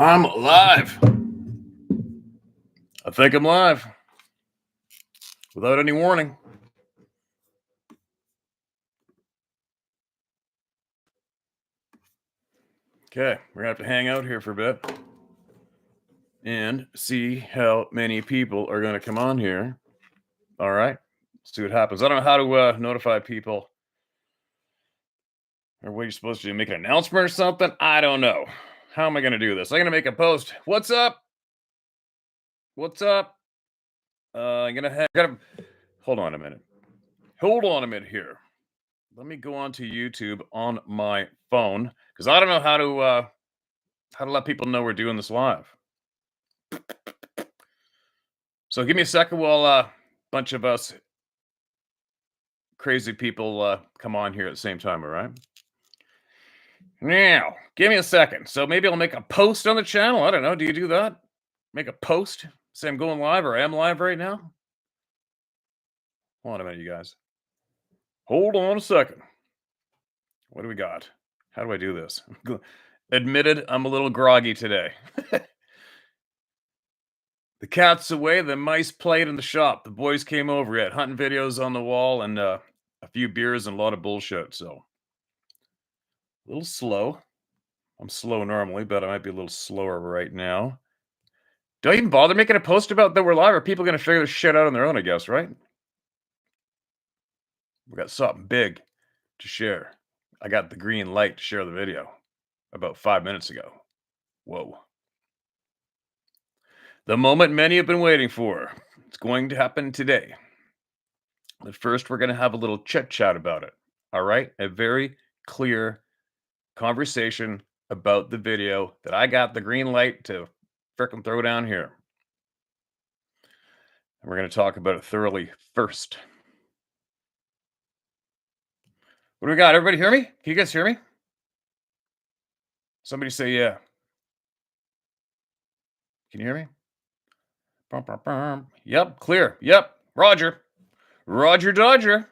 I'm live. I think I'm live without any warning. Okay, we're gonna have to hang out here for a bit and see how many people are gonna come on here. All right, see what happens. I don't know how to notify people or what you're supposed to do. Make an announcement or something. I don't know. How am I gonna do this? I'm gonna make a post. What's up? What's up? I'm gotta hold on a minute. Hold on a minute here. Let me go on to YouTube on my phone because I don't know how to let people know we're doing this live. So give me a second while a bunch of us crazy people come on here at the same time, all right? Now, give me a second. So maybe I'll make a post on the channel. I don't know. Do you do that? Make a post? Say I'm going live or I am live right now? Hold on a minute, you guys. Hold on a second. What do we got? How do I do this? Admitted, I'm a little groggy today. The cat's away, the mice played in the shop. The boys came over, we had hunting videos on the wall and a few beers and a lot of bullshit. So a little slow. I'm slow normally, but I might be a little slower right now. Do I even bother making a post about that we're live? Are people going to figure this shit out on their own, I guess, right? We got something big to share. I got the green light to share the video about 5 minutes ago. Whoa. The moment many have been waiting for. It's going to happen today. But first, we're going to have a little chit chat about it. All right? A very clear conversation about the video that I got the green light to frickin' throw down here. And we're going to talk about it thoroughly first. What do we got? Everybody hear me? Can you guys hear me? Somebody say yeah. Can you hear me? Bum, bum, bum. Yep, clear. Yep, Roger. Roger Dodger.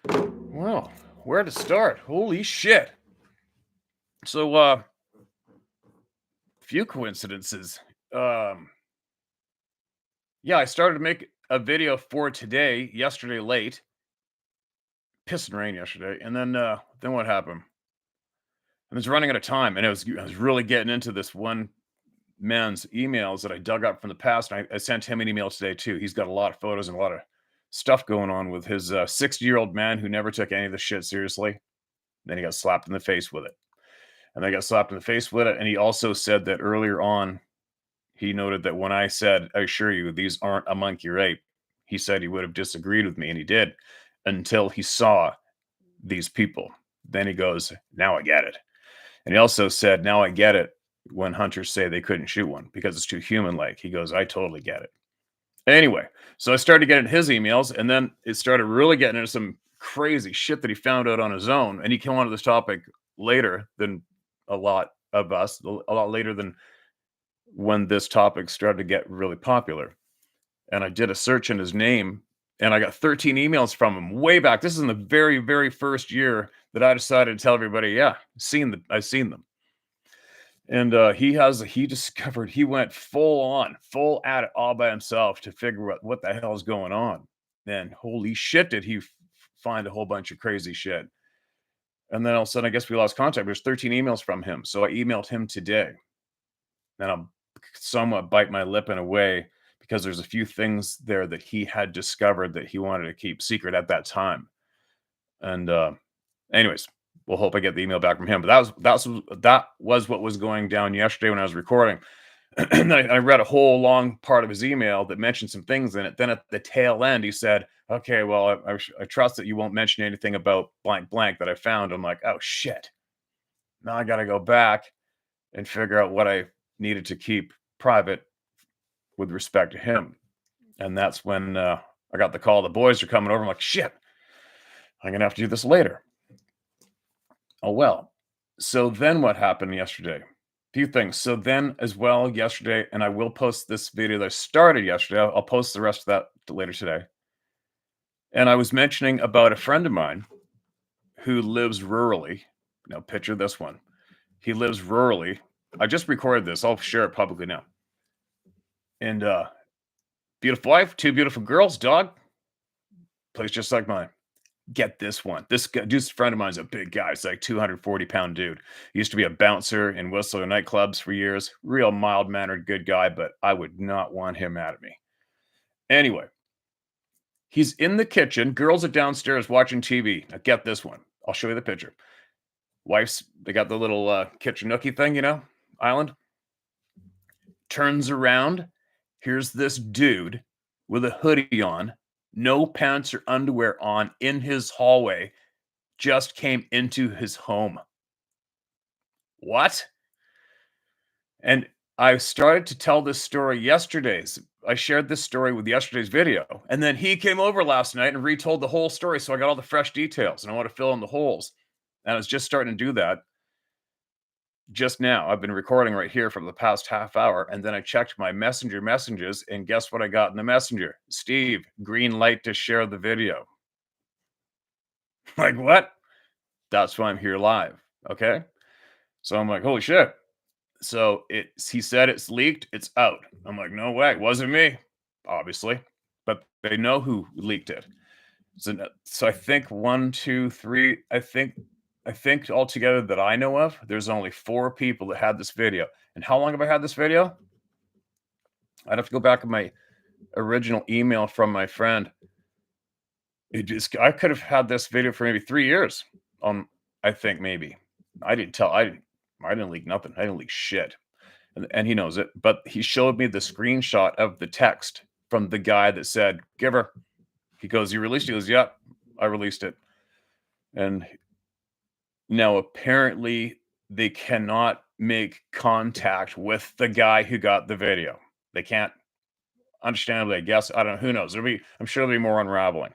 Well, where to start? Holy shit. So, few coincidences. Yeah, I started to make a video for today, yesterday late. Pissing rain yesterday, and then what happened? I was running out of time, and I was really getting into this one man's emails that I dug up from the past. And I sent him an email today too. He's got a lot of photos and a lot of stuff going on with his 60-year-old man who never took any of this shit seriously. Then he got slapped in the face with it, and I got slapped in the face with it. And he also said that earlier on, he noted that when I said, "I assure you, these aren't a monkey rape," he said he would have disagreed with me, and he did until he saw these people. Then he goes, "Now I get it." And he also said, "Now I get it when hunters say they couldn't shoot one because it's too human-like." He goes, "I totally get it." Anyway, so I started getting his emails, and then it started really getting into some crazy shit that he found out on his own. And he came onto this topic later than a lot of us, a lot later than when this topic started to get really popular. And I did a search in his name, and I got 13 emails from him way back. This is in the very, very first year that I decided to tell everybody, yeah, I've seen them. And he went full at it all by himself to figure out what the hell is going on. And holy shit, did he find a whole bunch of crazy shit. And then all of a sudden, I guess we lost contact. There's 13 emails from him. So I emailed him today. And I'll somewhat bite my lip in a way because there's a few things there that he had discovered that he wanted to keep secret at that time. And anyways, we'll hope I get the email back from him. But that was what was going down yesterday when I was recording. And I read a whole long part of his email that mentioned some things in it. Then at the tail end, he said, "Okay, well, I trust that you won't mention anything about blank blank that I found." I'm like, oh shit. Now I got to go back and figure out what I needed to keep private with respect to him. And that's when I got the call. The boys are coming over. I'm like, shit, I'm going to have to do this later. Oh, well. So then what happened yesterday? Few things. So then as well yesterday, and I will post this video that I started yesterday. I'll post the rest of that later today. And I was mentioning about a friend of mine who lives rurally. Now picture this one. He lives rurally. I just recorded this. I'll share it publicly now. And beautiful wife, two beautiful girls, dog. Place just like mine. Get this one. This guy, dude's a friend of mine's a big guy. He's like 240-pound dude. He used to be a bouncer in Whistler nightclubs for years. Real mild-mannered, good guy, but I would not want him mad at me. Anyway, he's in the kitchen. Girls are downstairs watching TV. Now get this one. I'll show you the picture. Wife's, they got the little kitchen nookie thing, island. Turns around. Here's this dude with a hoodie on, no pants or underwear on in his hallway, just came into his home. What? And I started to tell this story yesterday's. I shared this story with yesterday's video. And then he came over last night and retold the whole story. So I got all the fresh details and I want to fill in the holes. And I was just starting to do that just now. I've been recording right here for the past half hour. And then I checked my messages. And guess what I got in the messenger? Steve, green light to share the video. Like, what? That's why I'm here live. Okay. So I'm like, holy shit. So he said it's leaked, it's out. I'm like, no way, it wasn't me, obviously, but they know who leaked it. So I think 1, 2, 3. I think altogether that I know of, there's only 4 people that had this video. And how long have I had this video? I'd have to go back to my original email from my friend. I could have had this video for maybe 3 years. I think maybe. I didn't leak nothing. I didn't leak shit. And he knows it. But he showed me the screenshot of the text from the guy that said, give her. He goes, you released it? He goes, yep, I released it. And now apparently they cannot make contact with the guy who got the video. They can't. Understandably, I guess. I don't know. Who knows? I'm sure there'll be more unraveling.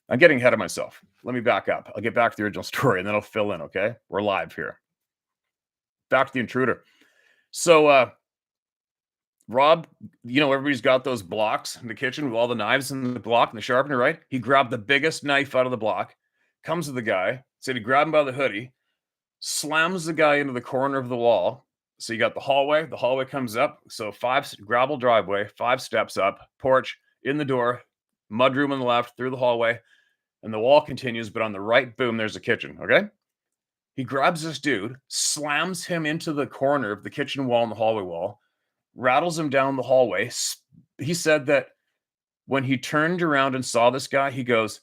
I'm getting ahead of myself. Let me back up. I'll get back to the original story and then I'll fill in, okay? We're live here. Back to the intruder. So, Rob, everybody's got those blocks in the kitchen with all the knives in the block and the sharpener, right? He grabbed the biggest knife out of the block, comes to the guy, said he grabbed him by the hoodie, slams the guy into the corner of the wall. So you got the hallway comes up. So 5 gravel driveway, 5 steps up, porch, in the door, mudroom on the left, through the hallway, and the wall continues, but on the right, boom, there's a kitchen, okay? He grabs this dude, slams him into the corner of the kitchen wall and the hallway wall, rattles him down the hallway. He said that when he turned around and saw this guy, he goes,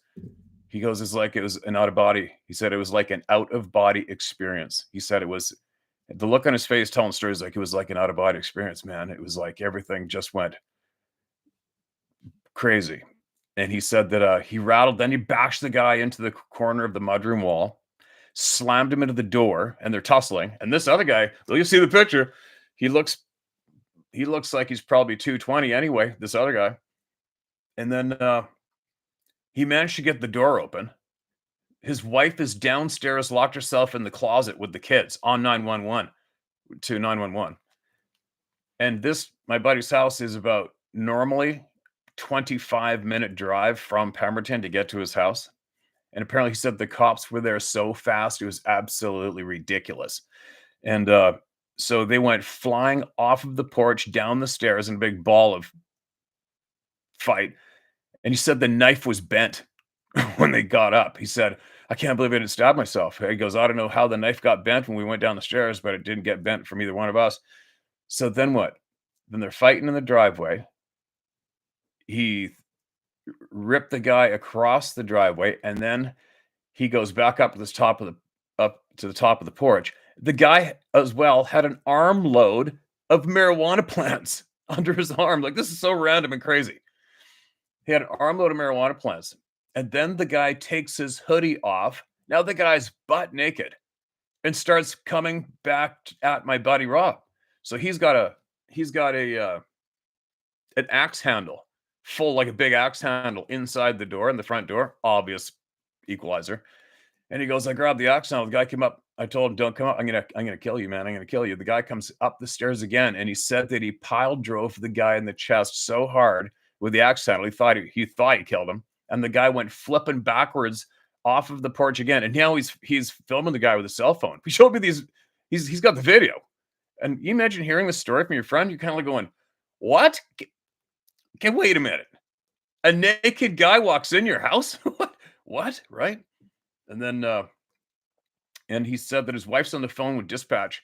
it's like it was an out of body. He said it was like an out of body experience. He said it was the look on his face telling stories like it was like an out of body experience, man. It was like everything just went crazy. And he said that he rattled, then he bashed the guy into the corner of the mudroom wall, slammed him into the door, and they're tussling. And this other guy, though you see the picture, he looks like he's probably 220 anyway, this other guy. And then he managed to get the door open. His wife is downstairs, locked herself in the closet with the kids on 911 to 911. And my buddy's house is about normally 25-minute drive from Pemberton to get to his house. And apparently he said the cops were there so fast, it was absolutely ridiculous. And so they went flying off of the porch, down the stairs in a big ball of fight. And he said the knife was bent when they got up. He said, I can't believe I didn't stab myself. He goes, I don't know how the knife got bent when we went down the stairs, but it didn't get bent from either one of us. So then what? Then they're fighting in the driveway. He ripped the guy across the driveway, and then he goes back up to the top of the porch. The guy as well had an armload of marijuana plants under his arm. Like, this is so random and crazy. He had an armload of marijuana plants. And then the guy takes his hoodie off. Now the guy's butt naked and starts coming back at my buddy Rob. So he's got an axe handle, like a big axe handle inside the door, in the front door, obvious equalizer. And he goes, I grabbed the axe handle. The guy came up. I told him, don't come up. I'm gonna kill you, man. I'm gonna kill you. The guy comes up the stairs again, and he said that he pile drove the guy in the chest so hard with the axe handle, he thought he killed him. And the guy went flipping backwards off of the porch again. And now he's filming the guy with a cell phone. He showed me these. He's got the video. And you imagine hearing the story from your friend, you're kind of like going, "What? Okay, wait a minute. A naked guy walks in your house? What? What?" Right? And then and he said that his wife's on the phone with dispatch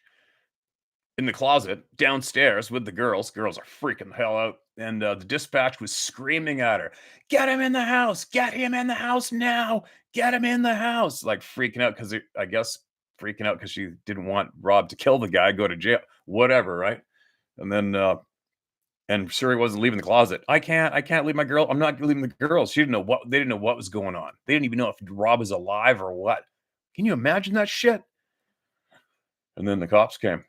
in the closet downstairs with the girls. Girls are freaking the hell out. And the dispatch was screaming at her, "Get him in the house! Get him in the house now! Get him in the house!" Like freaking out because I guess freaking out because she didn't want Rob to kill the guy, go to jail, whatever, right? And then and sure he wasn't leaving the closet. I can't leave my girl. I'm not leaving the girls. She didn't know what they didn't know what was going on. They didn't even know if Rob was alive or what. Can you imagine that shit? And then the cops came.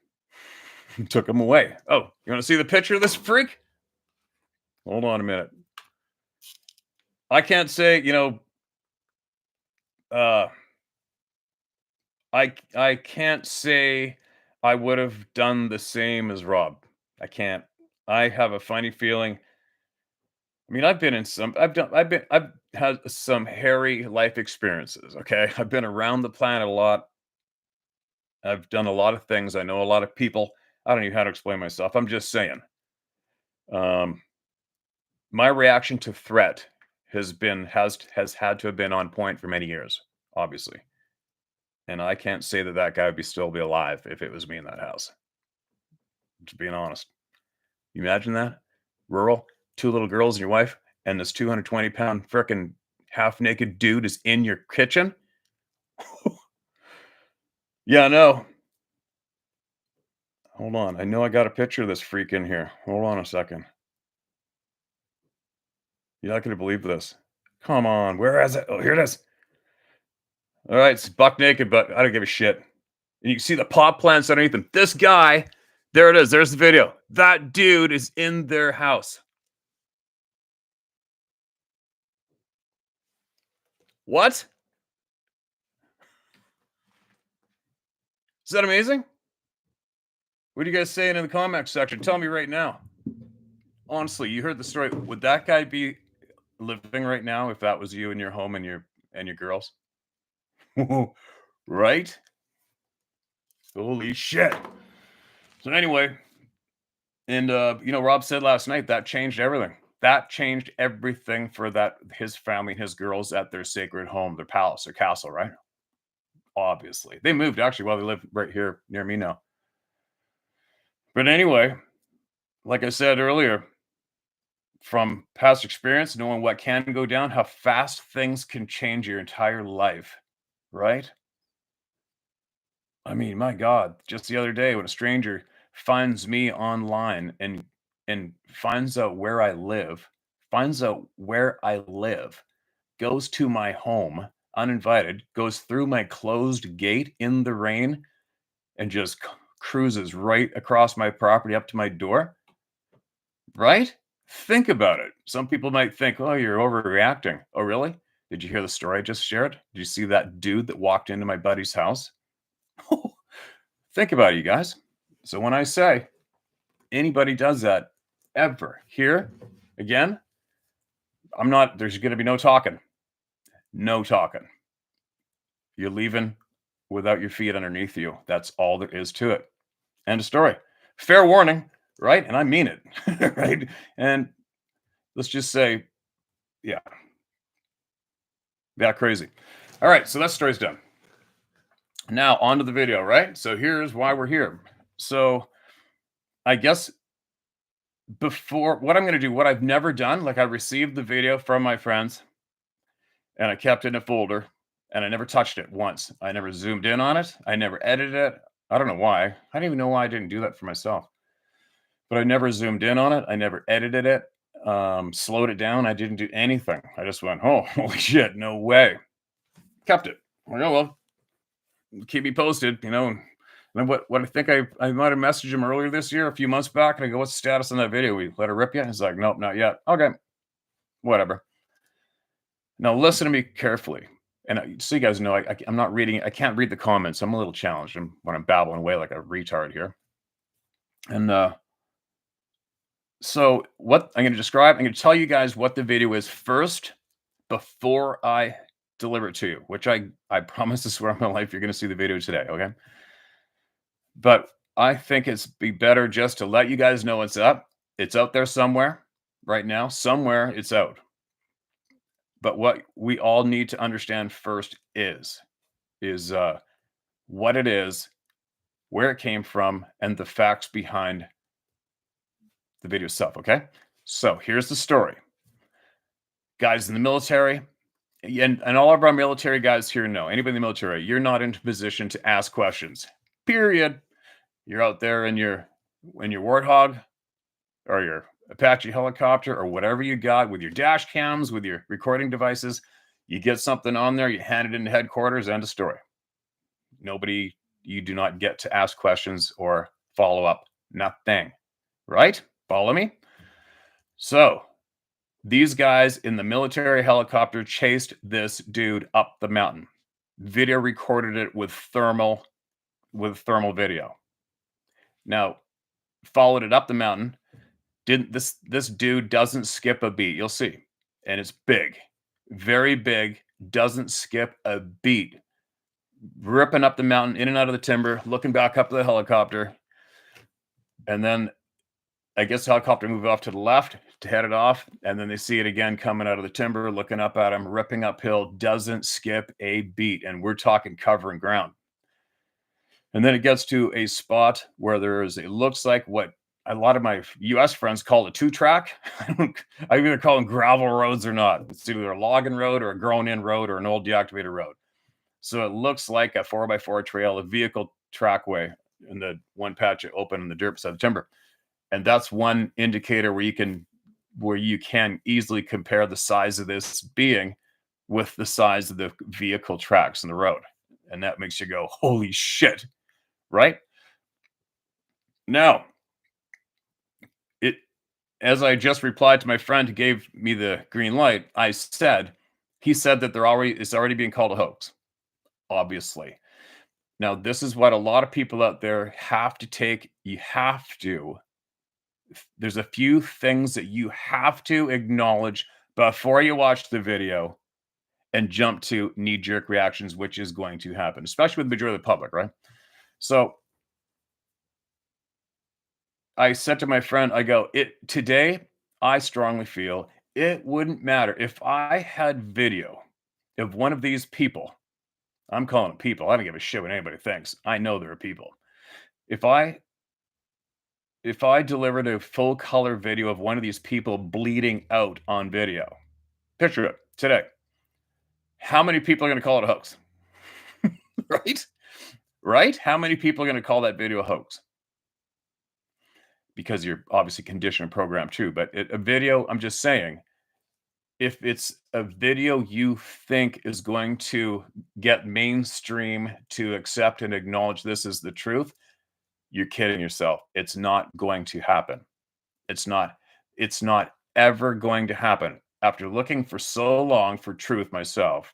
Took him away. Oh, you want to see the picture of this freak? Hold on a minute. I can't say, uh, I can't say I would have done the same as Rob. I can't. I have a funny feeling. I mean, I've had some hairy life experiences. Okay, I've been around the planet a lot. I've done a lot of things. I know a lot of people. I don't know how to explain myself. I'm just saying. Um, my reaction to threat has had to have been on point for many years, obviously. And I can't say that that guy would still be alive if it was me in that house. Just being honest. You imagine that? Rural, two little girls and your wife, and this 220-pound frickin' half naked dude is in your kitchen. Yeah, I know. Hold on. I know I got a picture of this freak in here. Hold on a second. You're not gonna believe this. Come on, where is it? Oh, here it is. All right, it's buck naked, but I don't give a shit. And you can see the pot plants underneath him. This guy, there it is. There's the video. That dude is in their house. What? Is that amazing? What are you guys saying in the comment section? Tell me right now. Honestly, you heard the story. Would that guy be living right now if that was you in your home and your girls? Right? Holy shit. So anyway, and Rob said last night that changed everything. That changed everything for that his family and his girls at their sacred home, their palace, their castle, right? Obviously. They moved actually while they live right here near me now. But anyway, like I said earlier, from past experience, knowing what can go down, how fast things can change your entire life, right? I mean, my God, just the other day when a stranger finds me online and finds out where I live, goes to my home uninvited, goes through my closed gate in the rain and just cruises right across my property up to my door, right? Think about it. Some people might think, "Oh, you're overreacting." Oh, really? Did you hear the story I just shared? Did you see that dude that walked into my buddy's house? Think about it, you guys. So when I say anybody does that ever here again, there's going to be no talking. No talking. You're leaving without your feet underneath you. That's all there is to it. End of story. Fair warning, right? And I mean it, right? And let's just say, yeah, crazy. All right, so that story's done. Now on to the video, right? So here's why we're here. So I guess before what I'm going to do, what I've never done, like I received the video from my friends and I kept it in a folder and I never touched it once. I never zoomed in on it. I never edited it. I don't know why. I don't even know why I didn't do that for myself. But I never zoomed in on it. I never edited it, slowed it down. I didn't do anything. I just went, oh, holy shit, no way. Kept it. Like, oh, well, keep me posted, And then what I think I might have messaged him earlier this year, a few months back, and I go, what's the status on that video? We let her rip yet? He's like, nope, not yet. Okay, whatever. Now listen to me carefully. And so you guys know, I'm not reading. I can't read the comments. I'm a little challenged when I'm babbling away like a retard here. And so what I'm going to tell you guys what the video is first before I deliver it to you, which I promise to swear on my life you're going to see the video today, okay? But I think it's be better just to let you guys know what's up. It's out there somewhere right now. Somewhere it's out. But what we all need to understand first is what it is, where it came from, and the facts behind the video itself. Okay. So here's the story. Guys in the military, and all of our military guys here know anybody in the military, you're not in a position to ask questions. Period. You're out there in your warthog or your Apache helicopter or whatever you got with your dash cams, with your recording devices. You get something on there, you hand it into headquarters, end of story. Nobody, you do not get to ask questions or follow up. Nothing. Right? Follow me? So these guys in the military helicopter chased this dude up the mountain. Video recorded it with thermal video. Now, followed it up the mountain. Didn't this dude doesn't skip a beat. You'll see. And it's big. Very big, doesn't skip a beat. Ripping up the mountain, in and out of the timber, looking back up to the helicopter. And then I guess the helicopter moved off to the left to head it off, and then they see it again coming out of the timber, looking up at him, ripping uphill, doesn't skip a beat, and we're talking covering ground. And then it gets to a spot where it looks like what a lot of my U.S. friends call a two-track. I either call them gravel roads or not. It's either a logging road or a grown-in road or an old deactivated road. So it looks like a 4x4 trail, a vehicle trackway, and the one patch open in the dirt beside the timber. And that's one indicator where you can easily compare the size of this being with the size of the vehicle tracks in the road. And that makes you go, holy shit, right? Now, it as I just replied to my friend who gave me the green light, he said that it's already being called a hoax, obviously. Now, this is what a lot of people out there have to take. There's a few things that you have to acknowledge before you watch the video and jump to knee-jerk reactions, which is going to happen, especially with the majority of the public, right? So I said to my friend, today, I strongly feel it wouldn't matter if I had video of one of these people. I'm calling them people. I don't give a shit what anybody thinks. I know there are people. If I delivered a full color video of one of these people bleeding out on video, picture it today, how many people are going to call it a hoax? Right? Right? How many people are going to call that video a hoax? Because you're obviously conditioned and programmed too. But a video, I'm just saying, if it's a video you think is going to get mainstream to accept and acknowledge this as the truth, you're kidding yourself. It's not going to happen. It's not ever going to happen. After looking for so long for truth myself,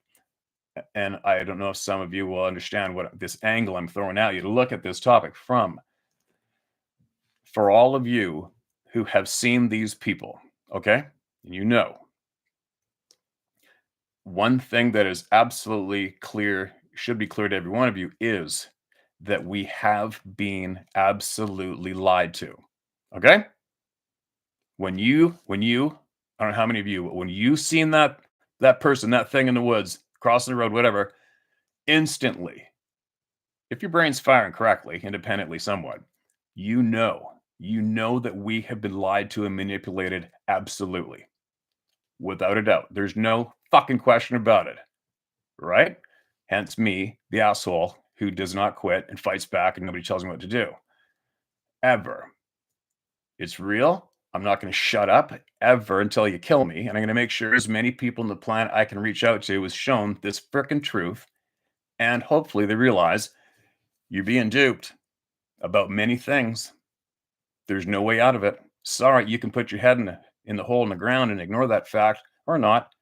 and I don't know if some of you will understand what this angle I'm throwing at you to look at this topic from. For all of you who have seen these people, okay, one thing that is absolutely clear, should be clear to every one of you, is that we have been absolutely lied to. Okay? When you, I don't know how many of you, but when you seen that person, that thing in the woods, crossing the road, whatever, instantly, if your brain's firing correctly, independently somewhat, you know that we have been lied to and manipulated absolutely. Without a doubt. There's no fucking question about it. Right? Hence me, the asshole who does not quit and fights back and nobody tells me what to do. Ever. It's real. I'm not going to shut up ever until you kill me. And I'm going to make sure as many people on the planet I can reach out to is shown this frickin' truth. And hopefully they realize you're being duped about many things. There's no way out of it. Sorry, you can put your head in the hole in the ground and ignore that fact or not.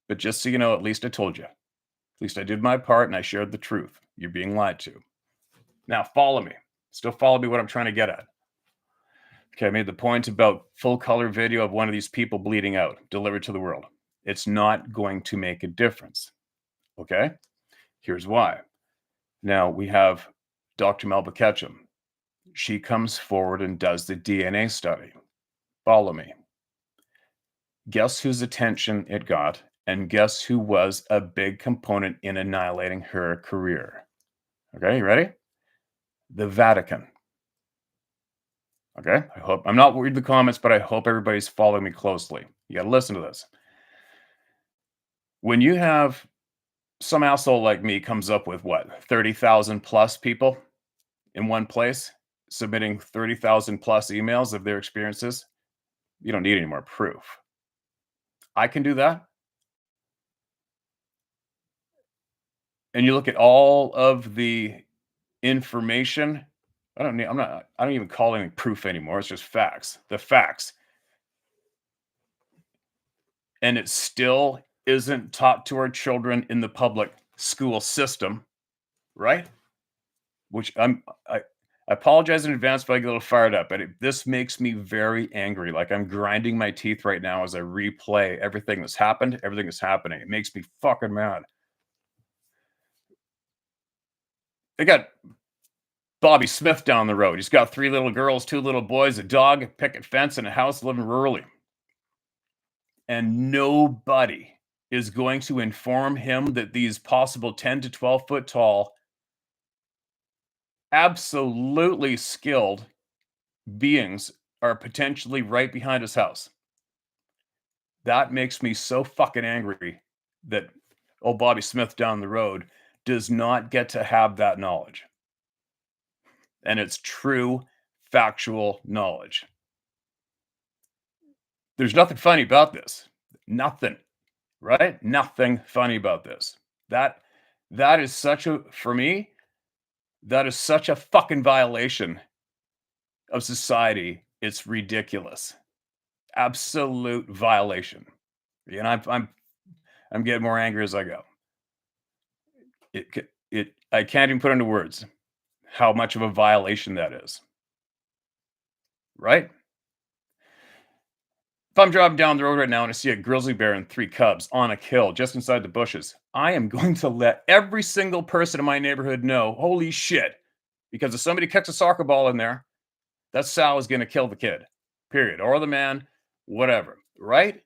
But just so you know, at least I told you. At least I did my part and I shared the truth. You're being lied to. Now follow me. Still follow me what I'm trying to get at. Okay, I made the point about full color video of one of these people bleeding out, delivered to the world. It's not going to make a difference. Okay? Here's why. Now we have Dr. Melba Ketchum. She comes forward and does the DNA study. Follow me. Guess whose attention it got, and guess who was a big component in annihilating her career? Okay, you ready? The Vatican. Okay, I hope I'm not reading the comments, but I hope everybody's following me closely. You got to listen to this. When you have some asshole like me comes up with what, 30,000 plus people in one place submitting 30,000 plus emails of their experiences, you don't need any more proof. I can do that. And you look at all of the information. I don't even call anything proof anymore. It's just facts. The facts. And it still isn't taught to our children in the public school system, right? Which I apologize in advance if I get a little fired up, but this makes me very angry. Like I'm grinding my teeth right now as I replay everything that's happened, everything that's happening. It makes me fucking mad. They got Bobby Smith down the road. He's got 3 little girls, 2 little boys, a dog, a picket fence, and a house living rurally. And nobody is going to inform him that these possible 10 to 12 foot tall, absolutely skilled beings are potentially right behind his house. That makes me so fucking angry that old Bobby Smith down the road does not get to have that knowledge. And it's true, factual knowledge. There's nothing funny about this. Nothing, right? Nothing funny about this. That is such a, for me, that is such a fucking violation of society. It's ridiculous. Absolute violation. And I'm getting more angry as I go. I can't even put into words how much of a violation that is. Right? If I'm driving down the road right now and I see a grizzly bear and 3 cubs on a kill just inside the bushes, I am going to let every single person in my neighborhood know, holy shit, because if somebody kicks a soccer ball in there, that sow is going to kill the kid, period, or the man, whatever, right?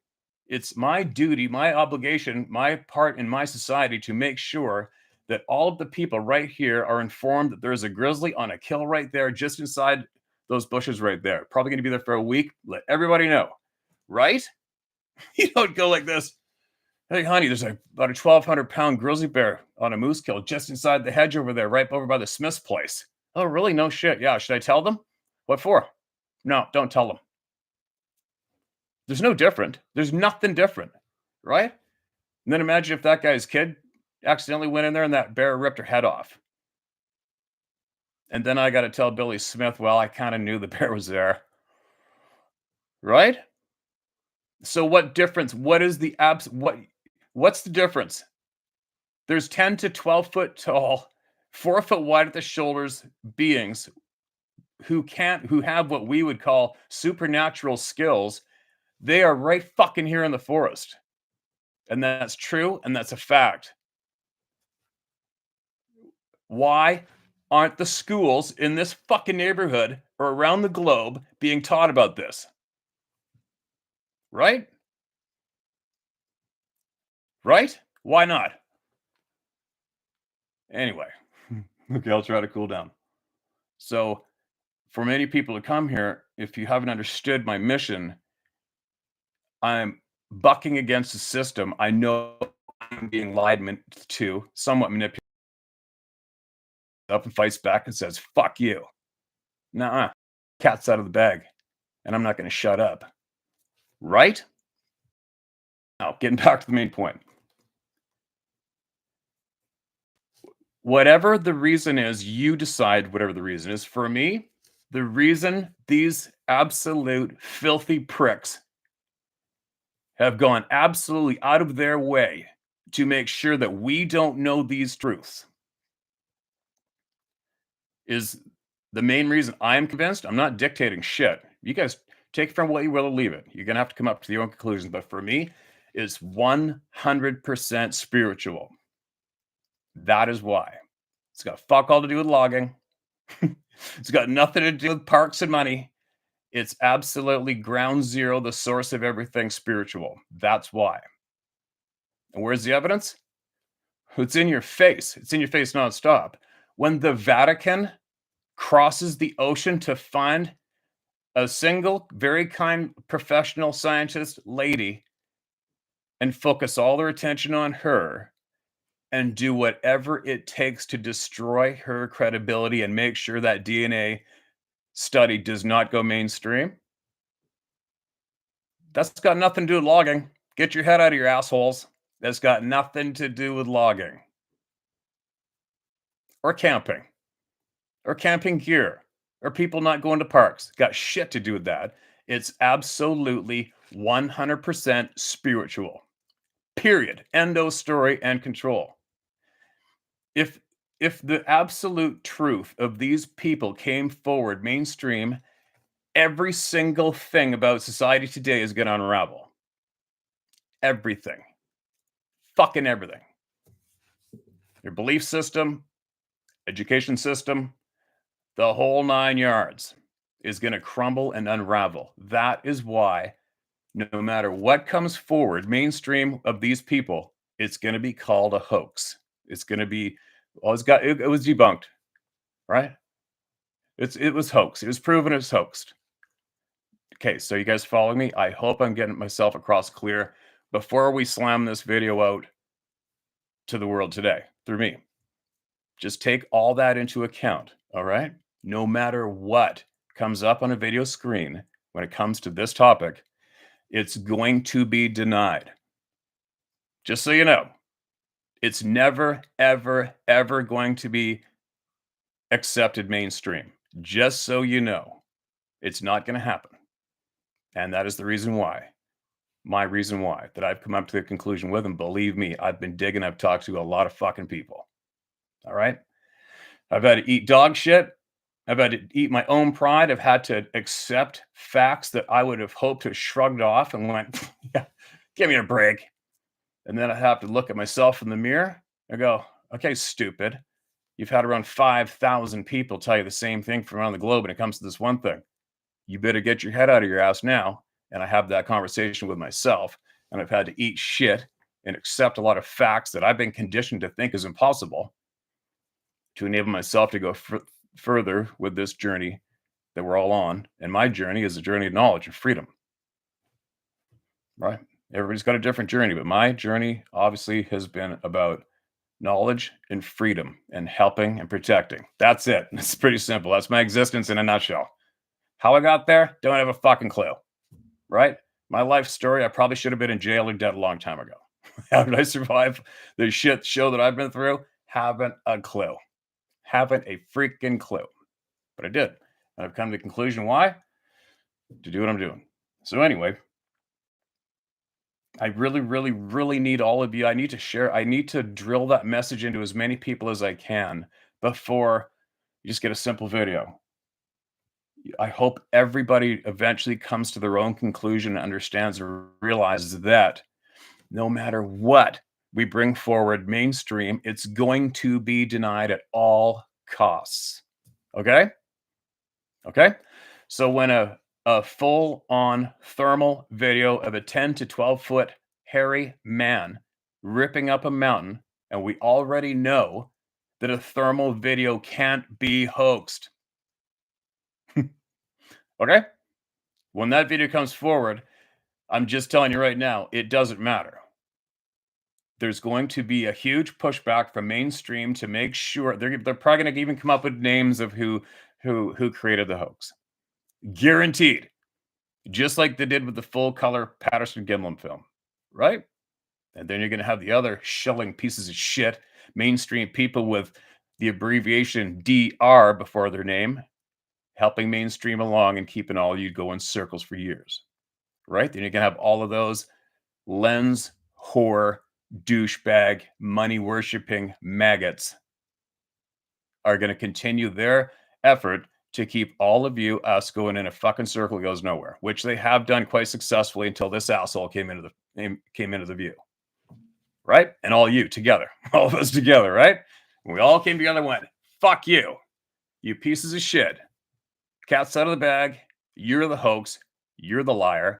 It's my duty, my obligation, my part in my society to make sure that all of the people right here are informed that there's a grizzly on a kill right there, just inside those bushes right there. Probably going to be there for a week. Let everybody know, right? You don't go like this. Hey, honey, there's about a 1,200-pound grizzly bear on a moose kill just inside the hedge over there, right over by the Smith's place. Oh, really? No shit. Yeah. Should I tell them? What for? No, don't tell them. There's no different. There's nothing different, right? And then imagine if that guy's kid accidentally went in there and that bear ripped her head off. And then I got to tell Billy Smith, well, I kind of knew the bear was there, right? So what difference? What is the what's the difference? There's 10 to 12 foot tall, 4 foot wide at the shoulders beings who have what we would call supernatural skills. They are right fucking here in the forest. And that's true, and that's a fact. Why aren't the schools in this fucking neighborhood or around the globe being taught about this? Right? Right? Why not? Anyway, okay, I'll try to cool down. So, for many people to come here, if you haven't understood my mission, I'm bucking against the system. I know I'm being lied to, somewhat manipulated, up and fights back and says, fuck you. Nuh-uh. Cat's out of the bag. And I'm not going to shut up. Right? Now, getting back to the main point. Whatever the reason is, you decide whatever the reason is. For me, the reason these absolute filthy pricks have gone absolutely out of their way to make sure that we don't know these truths is the main reason I'm convinced. I'm not dictating shit. You guys take it from what you will or leave it. You're going to have to come up to your own conclusions. But for me, it's 100% spiritual. That is why. It's got fuck all to do with logging. It's got nothing to do with parks and money. It's absolutely ground zero, the source of everything spiritual. That's why. And where's the evidence? It's in your face. It's in your face nonstop. When the Vatican crosses the ocean to find a single, very kind, professional scientist lady and focus all their attention on her and do whatever it takes to destroy her credibility and make sure that DNA study does not go mainstream, that's got nothing to do with logging. Get your head out of your assholes. That's got nothing to do with logging or camping gear or people not going to parks. Got shit to do with that. It's absolutely 100% spiritual. Period. Endo story and control. If if the absolute truth of these people came forward mainstream, every single thing about society today is going to unravel. Everything. Fucking everything. Your belief system, education system, the whole 9 yards is going to crumble and unravel. That is why no matter what comes forward, mainstream of these people, it's going to be called a hoax. It's going to be, well, it was debunked, right? It was hoax. It was proven it's hoaxed. Okay, so you guys follow me? I hope I'm getting myself across clear before we slam this video out to the world today through me. Just take all that into account, all right? No matter what comes up on a video screen when it comes to this topic, it's going to be denied. Just so you know, it's never, ever, ever going to be accepted mainstream. Just so you know, it's not going to happen. And that is the reason why, my reason why, that I've come up to the conclusion with. And believe me, I've been digging, I've talked to a lot of fucking people. All right. I've had to eat dog shit. I've had to eat my own pride. I've had to accept facts that I would have hoped to have shrugged off and went, yeah, give me a break. And then I have to look at myself in the mirror and go, okay, stupid. You've had around 5,000 people tell you the same thing from around the globe when it comes to this one thing. You better get your head out of your ass now. And I have that conversation with myself. And I've had to eat shit and accept a lot of facts that I've been conditioned to think is impossible to enable myself to go further with this journey that we're all on. And my journey is a journey of knowledge and freedom. Right? Everybody's got a different journey, but my journey obviously has been about knowledge and freedom and helping and protecting. That's it. It's pretty simple. That's my existence in a nutshell. How I got there, don't have a fucking clue. Right? My life story, I probably should have been in jail or dead a long time ago. How did I survive the shit show that I've been through? Haven't a clue. Haven't a freaking clue. But I did. And I've come to the conclusion why? To do what I'm doing. So anyway, I really, really, really need all of you. I need to share. I need to drill that message into as many people as I can before you just get a simple video. I hope everybody eventually comes to their own conclusion and understands or realizes that no matter what we bring forward mainstream, it's going to be denied at all costs. Okay? Okay? So when a full-on thermal video of a 10 to 12-foot hairy man ripping up a mountain, and we already know that a thermal video can't be hoaxed. Okay? When that video comes forward, I'm just telling you right now, it doesn't matter. There's going to be a huge pushback from mainstream to make sure they're probably going to even come up with names of who created the hoax. Guaranteed. Just like they did with the full color Patterson Gimlin film, right? And then you're going to have the other shilling pieces of shit, mainstream people with the abbreviation DR before their name, helping mainstream along and keeping all you go in circles for years, right? Then you're going to have all of those lens whore, douchebag, money worshiping maggots are going to continue their effort to keep all of you, us, going in a fucking circle that goes nowhere, which they have done quite successfully until this asshole came into the view, right? And all you together, all of us together, right? And we all came together and went, fuck you. You pieces of shit. Cat's out of the bag. You're the hoax. You're the liar.